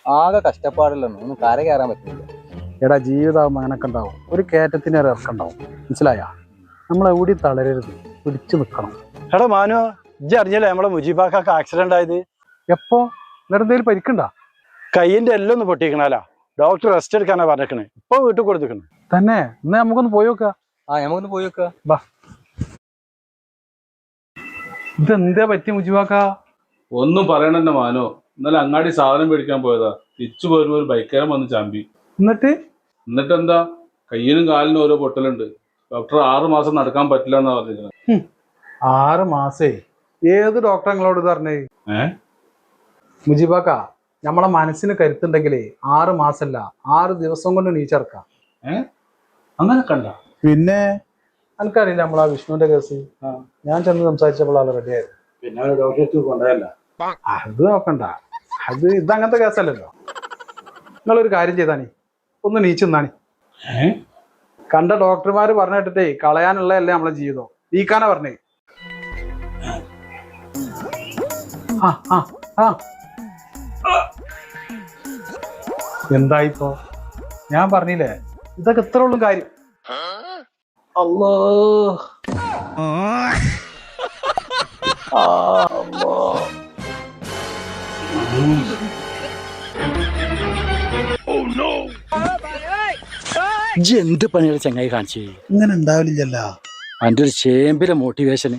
ആകെ കഷ്ടപ്പാടില്ല ഒന്നും കര കയറാൻ പറ്റില്ല. എടാ ജീവിതമാകുമ്പോൾ അങ്ങനൊക്കെ ഉണ്ടാവും. ഒരു കയറ്റത്തിന് ഒരു ഇറക്കം ഉണ്ടാവും. മനസ്സിലായ? നമ്മളെവിടെ തളരരുത്, പിടിച്ചു നിൽക്കണം. എടാ മാനു, ഇജ്ജ് അറിഞ്ഞല്ലേ നമ്മളെ മുജീബാക്കൊക്കെ ആക്സിഡന്റ് ആയത്? എപ്പോ? എന്തെങ്കിലും പരിക്കണ്ട? കയ്യിന്റെ എല്ലാം ഒന്ന് പൊട്ടിക്കണാലാ. Doctor rest എടുക്കാനാ പറഞ്ഞിരിക്കണേ. ഇപ്പൊ വീട്ടിൽ കൊടുത്തിക്കണേ. തന്നെ? എന്നാ നമുക്കൊന്ന് പോയി നോക്കാം. നമുക്കൊന്ന് പോയി നോക്കാം. ബാ. ഇതെന്താ പറ്റി മുജിബാക്ക? ഒന്നും പറയണെന്ന മാനോ. ഇന്നലെ അങ്ങാടി സാധനം മേടിക്കാൻ പോയതാ. തിരിച്ചു പോരുമ്പോ ഒരു ബൈക്കാരൻ വന്ന് ചാമ്പി. എന്നിട്ടെന്താ, കയ്യിനും കാലിനും ഓരോ പൊട്ടലുണ്ട്. ഡോക്ടർ 6 മാസം നടക്കാൻ പറ്റില്ല എന്നാ പറഞ്ഞിരിക്കുന്നത്. 6 മാസേ? ഏത് ഡോക്ടർ നിങ്ങളോട് പറഞ്ഞേ? മുജിബാക്ക, നമ്മളെ മനസ്സിന് കരുത്തുണ്ടെങ്കിലേ 6 മാസല്ല 6 ദിവസം കൊണ്ട് നീച്ചിറക്കാം. അങ്ങനെ കണ്ട? പിന്നെ എനിക്കറിയില്ല നമ്മളാ വിഷ്ണുവിന്റെ കേസ്. ഞാൻ ചെന്ന് സംസാരിച്ചപ്പോൾ ആള് റെഡി ആയത്. പിന്നെ ഡോക്ടറെ കൊണ്ടുപോയല്ല. അത് നോക്കണ്ട, ഇതങ്ങനത്തെ കേസല്ലല്ലോ. നിങ്ങളൊരു കാര്യം ചെയ്താണി, ഒന്ന് നീച്ചെന്നാണി. കണ്ട ഡോക്ടർമാര് പറഞ്ഞിട്ടേ കളയാനുള്ളതല്ലേ നമ്മളെ ജീവിതം, നീക്കാനാ പറഞ്ഞേ. എന്തായിപ്പോ? ഞാൻ പറഞ്ഞില്ലേ ഇതൊക്കെ ഇത്ര ഉള്ളു കാര്യം. അല്ലോ ഇജ്ജ് എന്ത് പണിയാണ് ചങ്ങായി കാണിച്ചേ? ഇങ്ങനെ ഉണ്ടാവില്ലല്ലോ. അതിന്റെ ഒരു ചേമ്പിലെ മോട്ടിവേഷന്